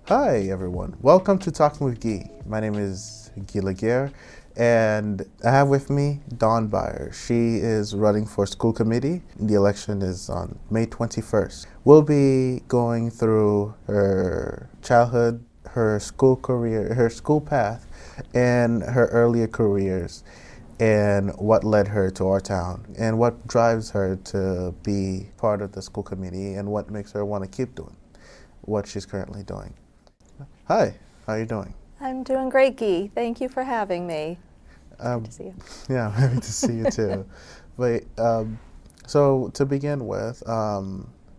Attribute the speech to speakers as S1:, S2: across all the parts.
S1: Hi everyone, welcome to Talking with Guy. My name is Guy Laguerre and I have with me Dawn Byers. She is running for school committee. The election is on May 21st. We'll be going through her childhood, her school career, her school path, and her earlier careers, and what led her to our town, and what drives her to be part of the school committee, and what makes her want to keep doing what she's currently doing. Hi, how are you doing?
S2: I'm doing great, Guy. Thank you for having me. Good to see you.
S1: Yeah, I'm happy to see you too. But so to begin with,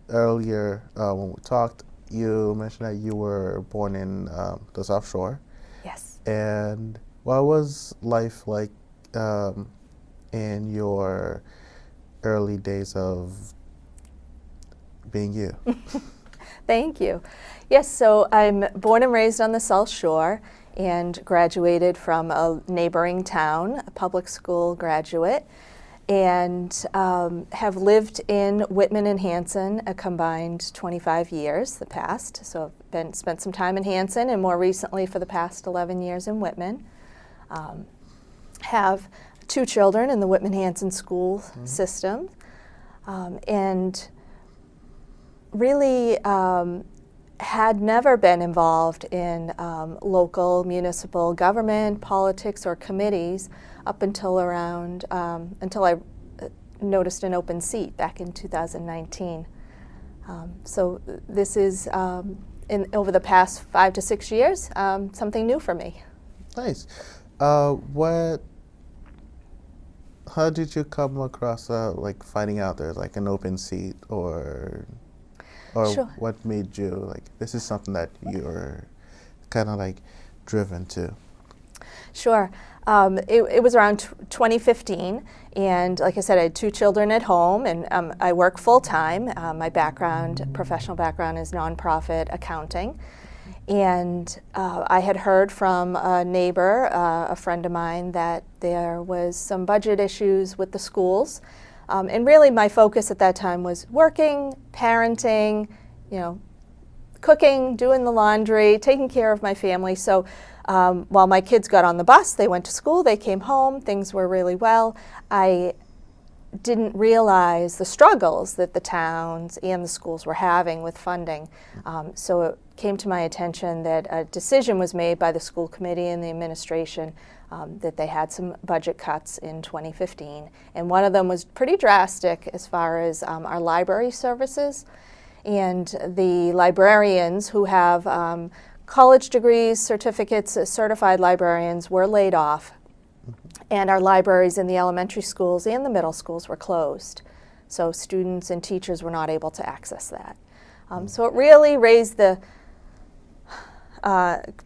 S1: earlier when we talked, you mentioned that you were born in the South Shore.
S2: Yes.
S1: And what was life like in your early days of being you?
S2: Thank you. Yes, so I'm born and raised on the South Shore and graduated from a neighboring town, a public school graduate, and have lived in Whitman and Hanson a combined 25 years, the past. So I've spent some time in Hanson and more recently for the past 11 years in Whitman. Have two children in the Whitman-Hanson school system, and really had never been involved in local municipal government, politics, or committees up until around, until I noticed an open seat back in 2019. So this is, over the past 5 to 6 years, something new for me.
S1: Nice. How did you come across like finding out there's like an open seat, or
S2: Sure.
S1: what made you like this is something that you're kind of like driven to?
S2: Sure. It was around 2015, and like I said, I had two children at home, and I work full-time. My professional background is nonprofit accounting, and I had heard from a neighbor, a friend of mine, that there was some budget issues with the schools. And really my focus at that time was working, parenting, cooking, doing the laundry, taking care of my family. So while my kids got on the bus, they went to school, they came home, things were really well. I didn't realize the struggles that the towns and the schools were having with funding. So it came to my attention that a decision was made by the school committee and the administration that they had some budget cuts in 2015. And one of them was pretty drastic as far as our library services. And the librarians who have college degrees, certificates, certified librarians were laid off. And our libraries in the elementary schools and the middle schools were closed. So students and teachers were not able to access that. So it really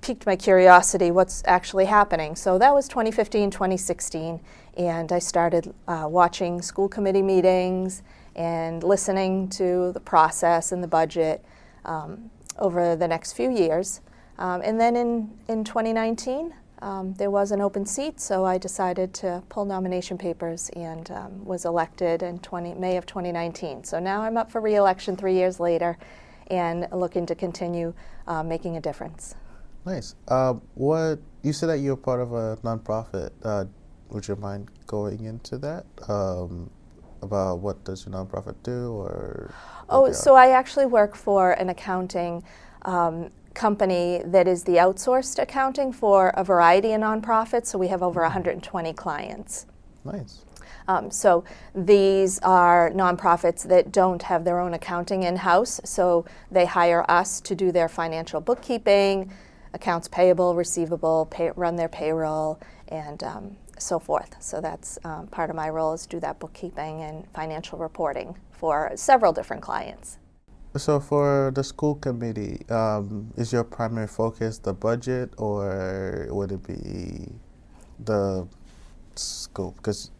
S2: piqued my curiosity, what's actually happening. So that was 2015, 2016, and I started watching school committee meetings and listening to the process and the budget over the next few years. And then in 2019, there was an open seat, so I decided to pull nomination papers and was elected in May of 2019. So now I'm up for re-election 3 years later and looking to continue making a difference.
S1: Nice. What you said that you're part of a nonprofit. Would you mind going into that? About what does your nonprofit do, or?
S2: So I actually work for an accounting company that is the outsourced accounting for a variety of nonprofits. So we have over 120 clients.
S1: Nice.
S2: So these are nonprofits that don't have their own accounting in-house, so they hire us to do their financial bookkeeping, accounts payable, receivable, run their payroll, and so forth. So that's part of my role, is do that bookkeeping and financial reporting for several different clients.
S1: So for the school committee, is your primary focus the budget, or would it be the school? Because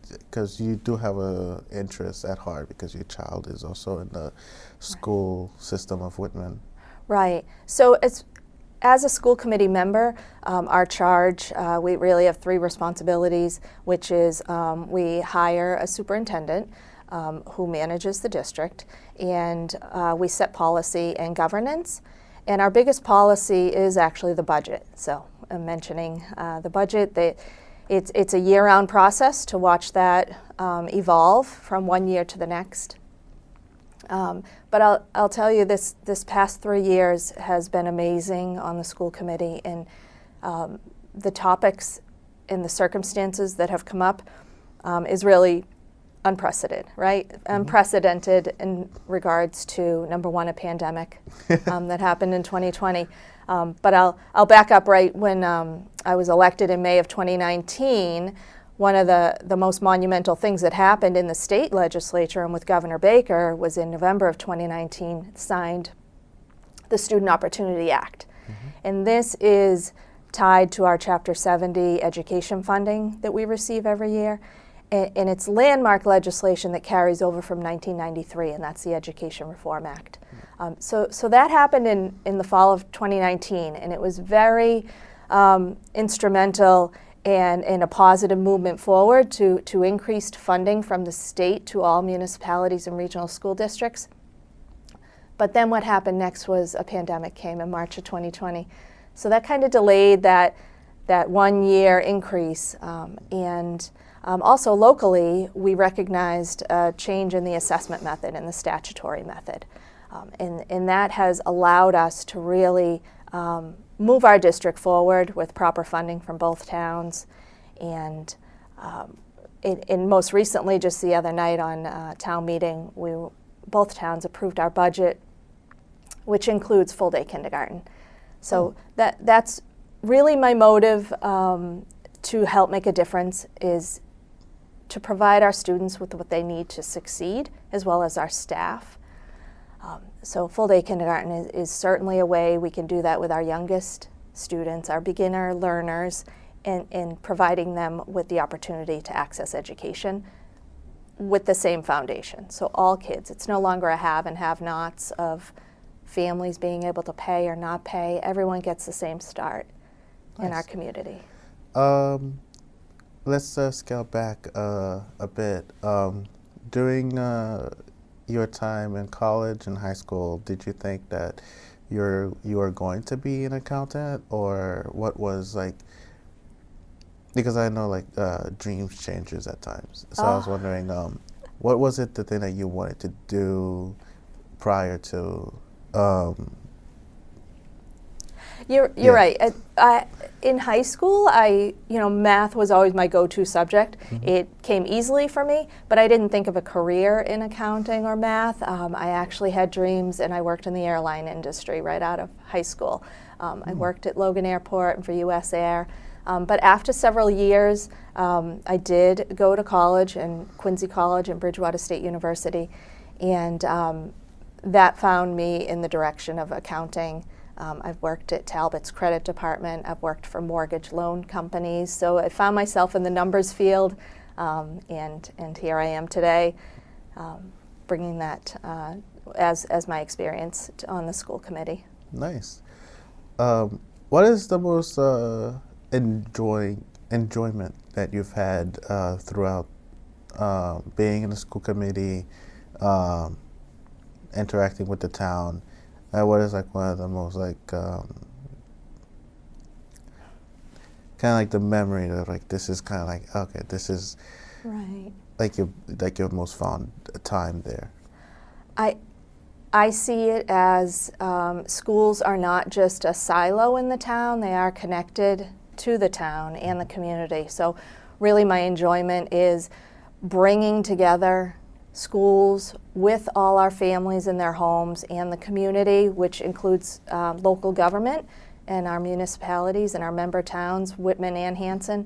S1: you do have an interest at heart because your child is also in the school system of Whitman. Right.
S2: So as a school committee member, our charge, we really have 3 responsibilities, which is we hire a superintendent who manages the district, and we set policy and governance. And our biggest policy is actually the budget. So I'm mentioning the budget. It's a year-round process to watch that evolve from one year to the next. But I'll tell you, this past 3 years has been amazing on the school committee, and the topics and the circumstances that have come up is really unprecedented, right? Mm-hmm. Unprecedented in regards to, number one, a pandemic that happened in 2020. But I'll back up right when I was elected in May of 2019. One of the most monumental things that happened in the state legislature and with Governor Baker was in November of 2019 signed the Student Opportunity Act. Mm-hmm. And this is tied to our Chapter 70 education funding that we receive every year. And it's landmark legislation that carries over from 1993, and that's the Education Reform Act. So that happened in the fall of 2019, and it was very instrumental and in a positive movement forward to increased funding from the state to all municipalities and regional school districts. But then what happened next was a pandemic came in March of 2020. So that kind of delayed that 1 year increase. Also locally, we recognized a change in the assessment method and the statutory method. And that has allowed us to really move our district forward with proper funding from both towns. And most recently, just the other night on town meeting, both towns approved our budget, which includes full-day kindergarten. So that's really my motive to help make a difference, is to provide our students with what they need to succeed, as well as our staff. So full-day kindergarten is certainly a way we can do that with our youngest students, our beginner learners, and providing them with the opportunity to access education with the same foundation. So all kids, it's no longer a have and have-nots of families being able to pay or not pay. Everyone gets the same start. Nice. In our community.
S1: Let's scale back a bit. During your time in college and high school, did you think that you were going to be an accountant, or what was like? Because I know dreams changes at times. So I was wondering, what was it the thing that you wanted to do prior to?
S2: You're right. In high school, math was always my go-to subject. Mm-hmm. It came easily for me, but I didn't think of a career in accounting or math. I actually had dreams, and I worked in the airline industry right out of high school. I worked at Logan Airport and for U.S. Air. But after several years, I did go to college, and Quincy College and Bridgewater State University, and that found me in the direction of accounting. I've worked at Talbot's credit department. I've worked for mortgage loan companies. So I found myself in the numbers field, and here I am today, bringing that as my experience on the school committee.
S1: Nice. What is the most enjoyment that you've had throughout being in the school committee, interacting with the town? What is one of the most kind of the memory of this is kind of okay, this is
S2: right,
S1: your most fond time there?
S2: I see it as schools are not just a silo in the town; they are connected to the town and the community. So, really, my enjoyment is bringing together schools with all our families in their homes and the community, which includes local government and our municipalities and our member towns, Whitman and Hanson.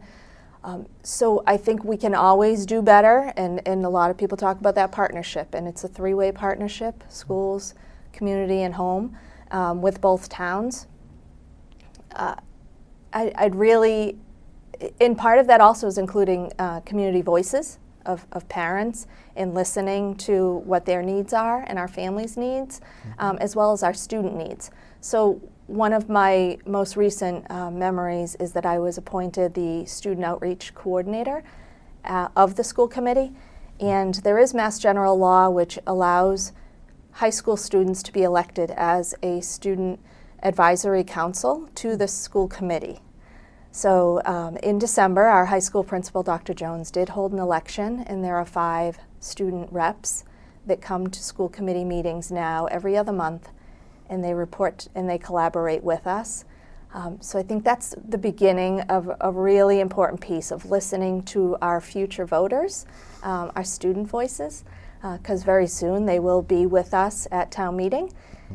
S2: So I think we can always do better, and a lot of people talk about that partnership, and it's a three-way partnership, schools, community, and home, with both towns. I'd really, and part of that also is including community voices of parents and listening to what their needs are and our families' needs, as well as our student needs. So one of my most recent memories is that I was appointed the student outreach coordinator of the school committee, and there is Mass General Law which allows high school students to be elected as a student advisory council to the school committee. So in December, our high school principal, Dr. Jones, did hold an election, and there are 5 student reps that come to school committee meetings now every other month, and they report and they collaborate with us. So I think that's the beginning of a really important piece of listening to our future voters, our student voices, because very soon they will be with us at town meeting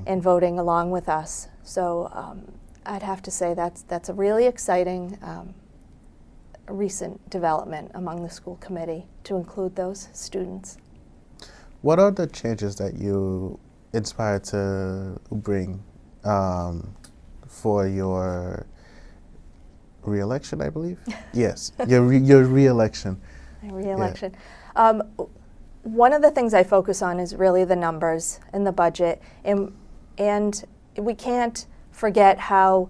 S2: and voting along with us. So I'd have to say that's a really exciting recent development among the school committee to include those students.
S1: What are the changes that you inspired to bring for your reelection, I believe? Yes, your reelection.
S2: My reelection. Yeah. One of the things I focus on is really the numbers and the budget, and we can't forget how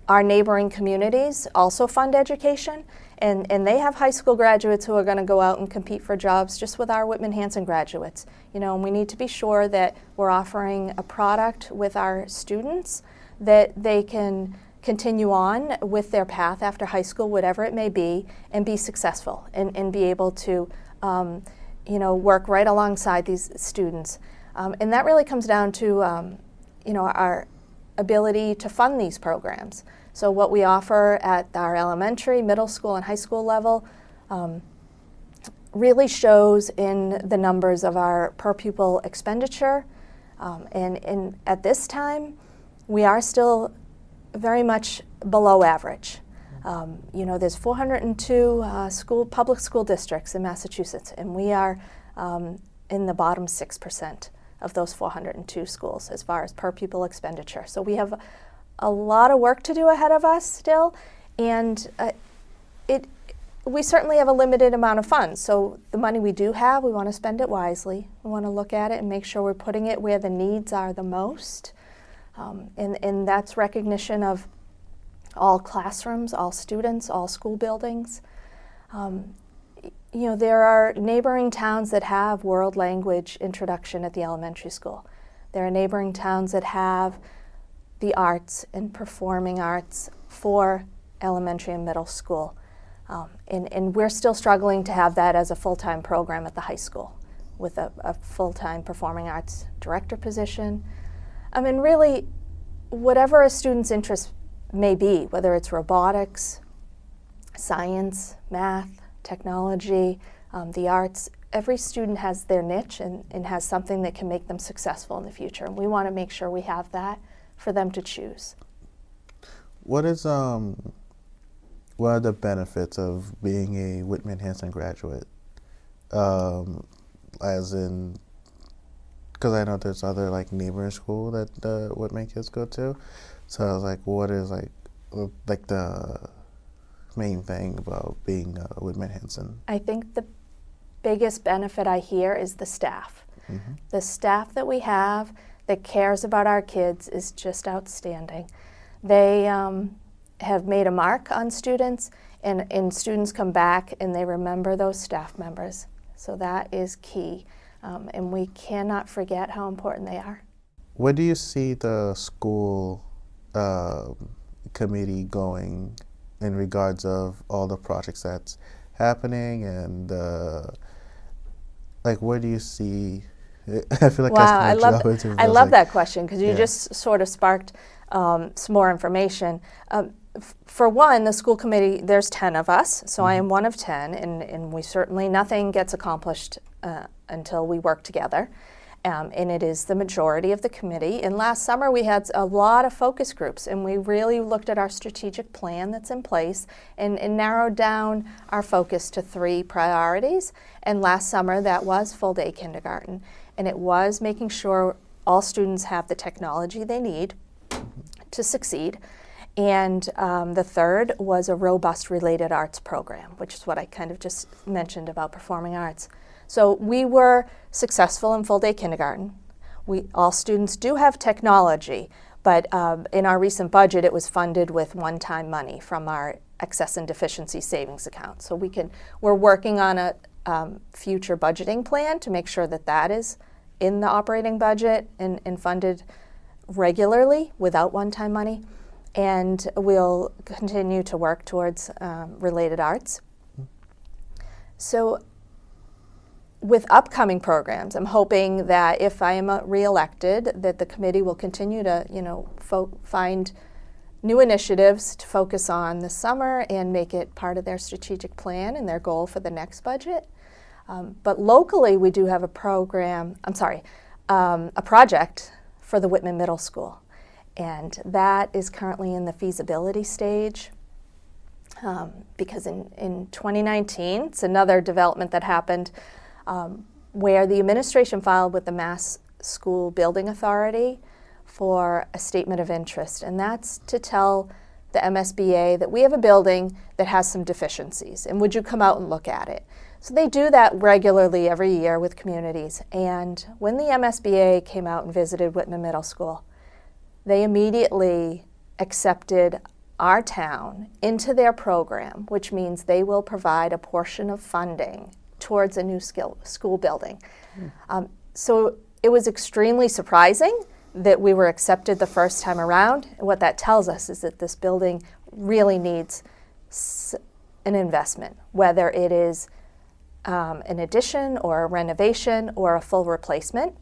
S2: our neighboring communities also fund education, and they have high school graduates who are going to go out and compete for jobs just with our Whitman-Hanson graduates. You know, and we need to be sure that we're offering a product with our students that they can continue on with their path after high school, whatever it may be, and be successful and be able to you know, work right alongside these students. And that really comes down to you know, our ability to fund these programs. So what we offer at our elementary, middle school, and high school level really shows in the numbers of our per pupil expenditure. And at this time, we are still very much below average. You know, there's 402 public school districts in Massachusetts, and we are in the bottom 6% of those 402 schools as far as per pupil expenditure. So we have a lot of work to do ahead of us still, and we certainly have a limited amount of funds. So the money we do have, we want to spend it wisely. We want to look at it and make sure we're putting it where the needs are the most. And that's recognition of all classrooms, all students, all school buildings. You know, there are neighboring towns that have world language introduction at the elementary school. There are neighboring towns that have the arts and performing arts for elementary and middle school. And we're still struggling to have that as a full-time program at the high school with a full-time performing arts director position. I mean, really, whatever a student's interest may be, whether it's robotics, science, math, technology, the arts, every student has their niche and has something that can make them successful in the future. And we want to make sure we have that for them to choose.
S1: What are the benefits of being a Whitman-Hanson graduate? As in, because I know there's other like neighboring school that the Whitman kids go to. So I was like, what is like the main thing about being Whitman-Hanson?
S2: I think the biggest benefit I hear is the staff. Mm-hmm. The staff that we have that cares about our kids is just outstanding. They have made a mark on students, and students come back and they remember those staff members. So that is key, and we cannot forget how important they are.
S1: Where do you see the school committee going in regards of all the projects that's happening, and like where do you see? I feel like
S2: wow,
S1: I
S2: love that question, because you just sort of sparked some more information. For one, the school committee, there's 10 of us, so I am one of 10, and we certainly, nothing gets accomplished until we work together. And it is the majority of the committee. And last summer we had a lot of focus groups, and we really looked at our strategic plan that's in place and narrowed down our focus to 3 priorities. And last summer that was full day kindergarten. And it was making sure all students have the technology they need to succeed. And the third was a robust related arts program, which is what I kind of just mentioned about performing arts. So we were successful in full day kindergarten. All students do have technology, but in our recent budget it was funded with one-time money from our excess and deficiency savings account. So we're working on a future budgeting plan to make sure that that is in the operating budget and funded regularly without one-time money, and we'll continue to work towards related arts. So with upcoming programs, I'm hoping that if I am reelected, that the committee will continue to, find new initiatives to focus on this summer and make it part of their strategic plan and their goal for the next budget. But locally, we do have a project for the Whitman Middle School, and that is currently in the feasibility stage. Because in 2019, it's another development that happened where the administration filed with the Mass School Building Authority for a statement of interest, and that's to tell the MSBA that we have a building that has some deficiencies, and would you come out and look at it? So they do that regularly every year with communities, and when the MSBA came out and visited Whitman Middle School, they immediately accepted our town into their program, which means they will provide a portion of funding towards a new school building. So it was extremely surprising that we were accepted the first time around. And what that tells us is that this building really needs an investment, whether it is an addition or a renovation or a full replacement.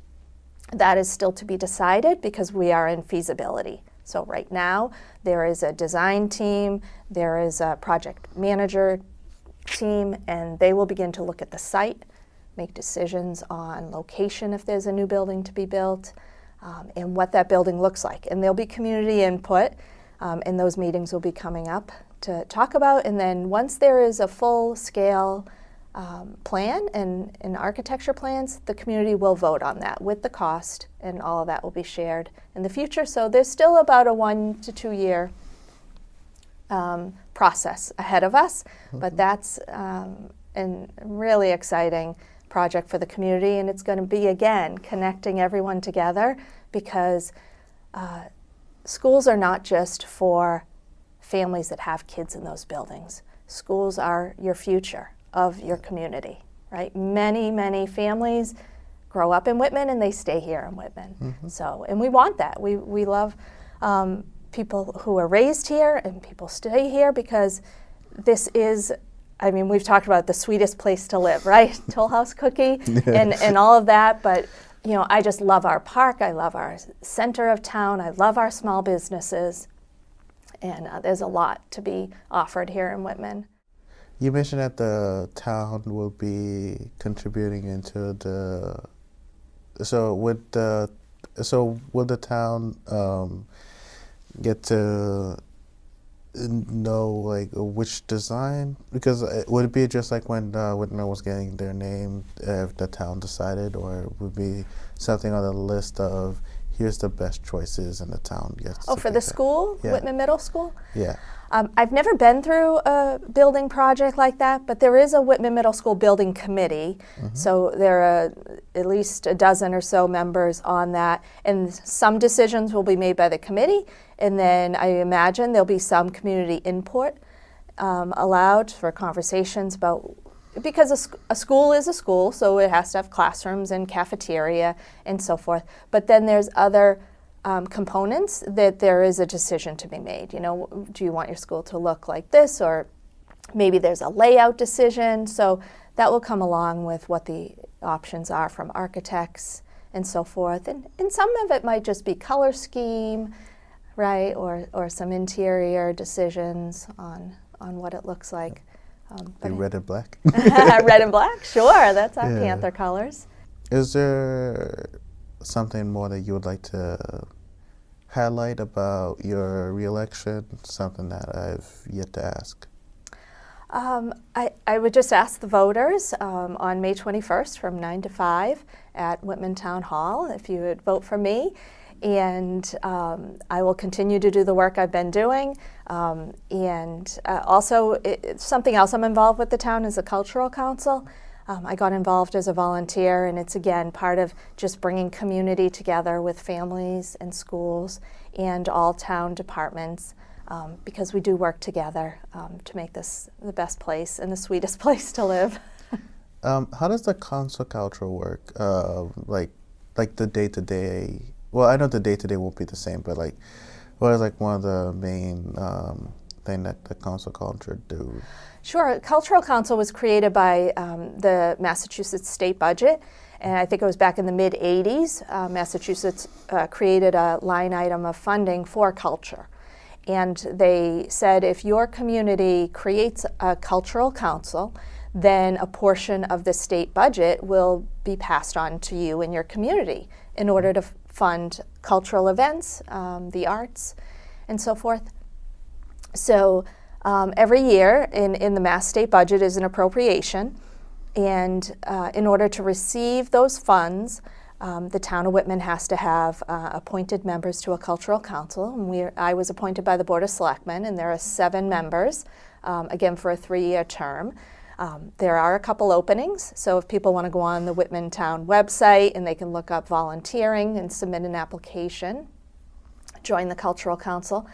S2: That is still to be decided because we are in feasibility. So right now, there is a design team, there is a project manager team, and they will begin to look at the site, make decisions on location if there's a new building to be built, and what that building looks like. And there'll be community input, and those meetings will be coming up to talk about. And then once there is a full-scale plan and architecture plans, the community will vote on that with the cost, and all of that will be shared in the future. So there's still about a 1 to 2 year process ahead of us, but that's a really exciting project for the community, and it's going to be, again, connecting everyone together, because schools are not just for families that have kids in those buildings. Schools are your future of your community, right? Many, many families grow up in Whitman and they stay here in Whitman. So, and we want that. We love people who are raised here and people stay here, because this is, I mean, we've talked about the sweetest place to live, right? Toll House cookie and all of that, but I just love our park. I love our center of town. I love our small businesses, and there's a lot to be offered here in Whitman.
S1: You mentioned that the town will be contributing into the. So will the town get to know like which design? Because would it be just like when Whitman was getting their name, if the town decided, or would it be something on the list of here's the best choices in the town gets?
S2: Oh, for the school, yeah. Whitman Middle School?
S1: Yeah.
S2: I've never been through a building project like that, but there is a Whitman Middle School building committee. So there are at least a dozen or so members on that, and some decisions will be made by the committee, and then I imagine there'll be some community input allowed for conversations about, because a school is a school, so it has to have classrooms and cafeteria and so forth. But then there's other components that there is a decision to be made. Do you want your school to look like this, or maybe there's a layout decision? So that will come along with what the options are from architects and so forth. And some of it might just be color scheme, right, or some interior decisions on what it looks like.
S1: Red and black?
S2: Red and black, sure. That's our Panther colors.
S1: Is there something more that you would like to highlight about your reelection, something that I've yet to ask?
S2: I would just ask the voters on May 21st from 9 to 5 at Whitman Town Hall if you would vote for me. And I will continue to do the work I've been doing. And also, something else I'm involved with the town is the Cultural Council. I got involved as a volunteer, and it's, again, part of just bringing community together with families and schools and all town departments, because we do work together to make this the best place and the sweetest place to live.
S1: How does the council culture work, like the day-to-day well, I know the day-to-day won't be the same, but like, what is like one of the main thing that the council culture do?
S2: Sure. Cultural Council was created by the Massachusetts state budget, and I think it was back in the mid-'80s. Massachusetts created a line item of funding for culture. And they said if your community creates a cultural council, then a portion of the state budget will be passed on to you and your community in order to fund cultural events, the arts, and so forth. So every year in the Mass state budget is an appropriation, and in order to receive those funds, the town of Whitman has to have appointed members to a cultural council. And I was appointed by the Board of Selectmen, and there are 7 members, again for a 3-year term. There are a couple openings, so if people want to go on the Whitman Town website and they can look up volunteering and submit an application, join the Cultural Council.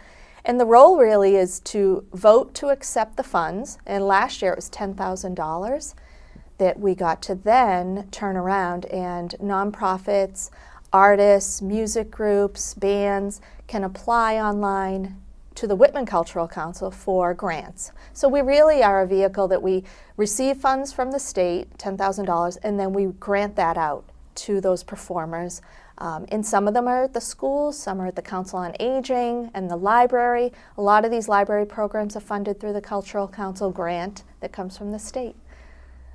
S2: And the role really is to vote to accept the funds, and last year it was $10,000 that we got to then turn around, and nonprofits, artists, music groups, bands can apply online to the Whitman Cultural Council for grants. So we really are a vehicle that we receive funds from the state, $10,000, and then we grant that out to those performers. And some of them are at the schools, some are at the Council on Aging and the library. A lot of these library programs are funded through the Cultural Council grant that comes from the state.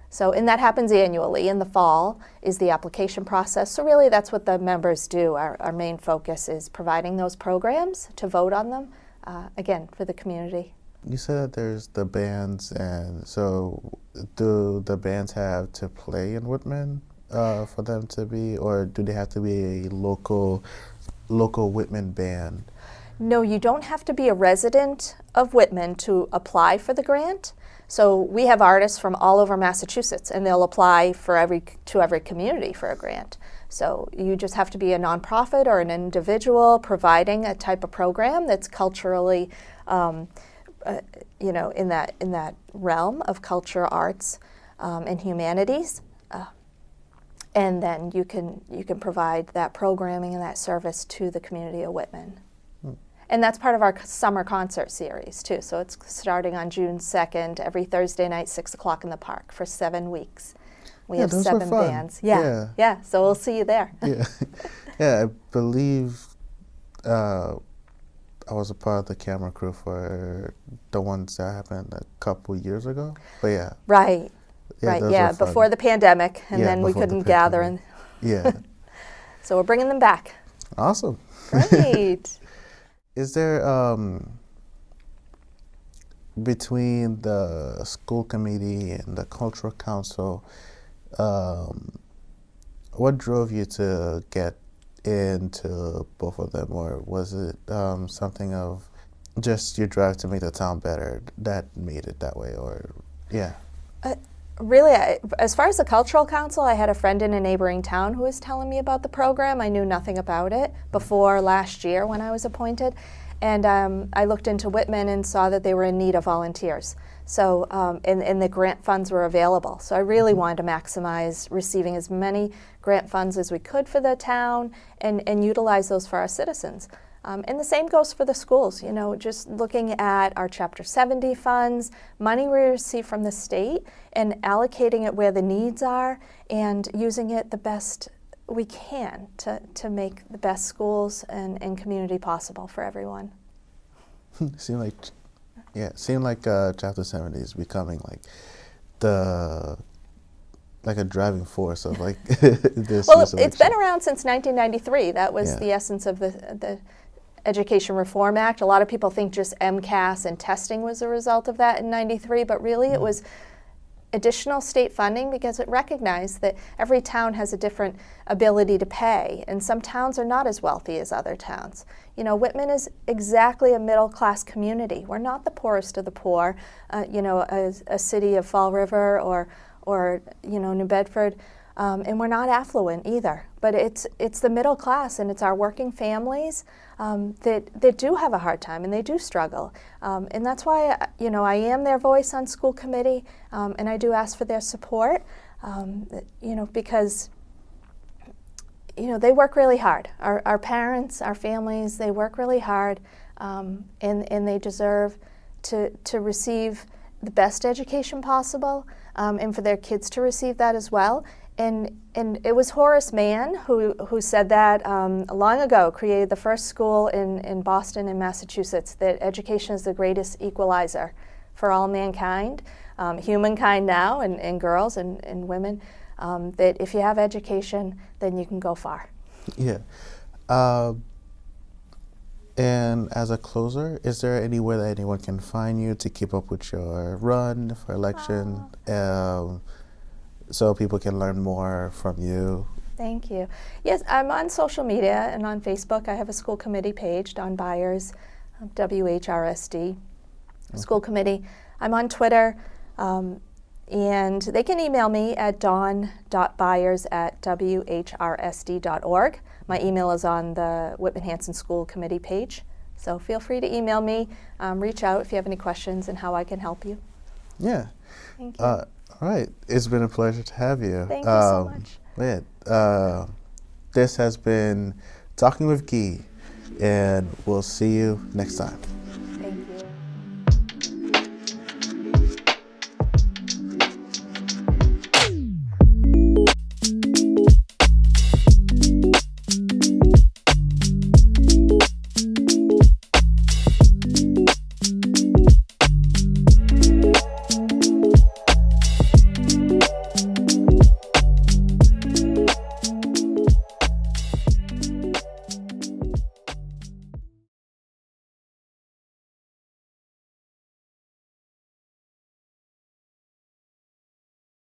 S2: So, and that happens annually. In the fall is the application process. So really that's what the members do. Our main focus is providing those programs to vote on them, again, for the community.
S1: You said that there's the bands, and so do the bands have to play in Whitman for them to be, or do they have to be a local Whitman band?
S2: No, you don't have to be a resident of Whitman to apply for the grant. So we have artists from all over Massachusetts, and they'll apply to every community for a grant. So you just have to be a nonprofit or an individual providing a type of program that's culturally, in that realm of culture, arts, and humanities. And then you can provide that programming and that service to the community of Whitman. And that's part of our summer concert series, too. So it's starting on June 2nd, every Thursday night, 6 o'clock in the park for 7 weeks. We have 7 bands. Yeah. So we'll see you there.
S1: Yeah. Yeah, I believe I was a part of the camera crew for the ones that happened a couple years ago. But yeah.
S2: Right. Before the pandemic, and then we couldn't gather. And
S1: yeah.
S2: So we're bringing them back.
S1: Awesome.
S2: Great.
S1: Is there, between the school committee and the cultural council, what drove you to get into both of them, or was it something of just your drive to make the town better that made it that way, or yeah?
S2: Really, as far as the Cultural Council, I had a friend in a neighboring town who was telling me about the program. I knew nothing about it before last year when I was appointed. And I looked into Whitman and saw that they were in need of volunteers. So, and the grant funds were available. So I really wanted to maximize receiving as many grant funds as we could for the town and utilize those for our citizens. And the same goes for the schools, just looking at our Chapter 70 funds, money we receive from the state, and allocating it where the needs are and using it the best we can to make the best schools and community possible for everyone.
S1: Seemed like Chapter 70 is becoming like a driving force of this.
S2: Well, it's been around since 1993. That was the essence of the Education Reform Act. A lot of people think just MCAS and testing was a result of that in '93, but really it was additional state funding because it recognized that every town has a different ability to pay, and some towns are not as wealthy as other towns. Whitman is exactly a middle-class community. We're not the poorest of the poor, a city of Fall River or New Bedford. And we're not affluent either, but it's the middle class, and it's our working families that do have a hard time and they do struggle. And that's why I am their voice on school committee, and I do ask for their support, because you know, they work really hard. Our parents, our families, they work really hard, and they deserve to receive the best education possible, and for their kids to receive that as well. And it was Horace Mann who said that long ago, created the first school in Boston and Massachusetts, that education is the greatest equalizer for all mankind, humankind now, and girls and women, that if you have education, then you can go far.
S1: Yeah. And as a closer, is there anywhere that anyone can find you to keep up with your run for election, so people can learn more from you?
S2: Thank you. Yes, I'm on social media and on Facebook. I have a school committee page, Dawn Byers, WHRSD, school committee. I'm on Twitter, and they can email me at dawn.byers@whrsd.org. My email is on the Whitman-Hanson School Committee page, so feel free to email me, reach out if you have any questions and how I can help you.
S1: Yeah.
S2: Thank you.
S1: All right. It's been a pleasure to have you.
S2: Thank you so much.
S1: This has been Talking with Guy, and we'll see you next time.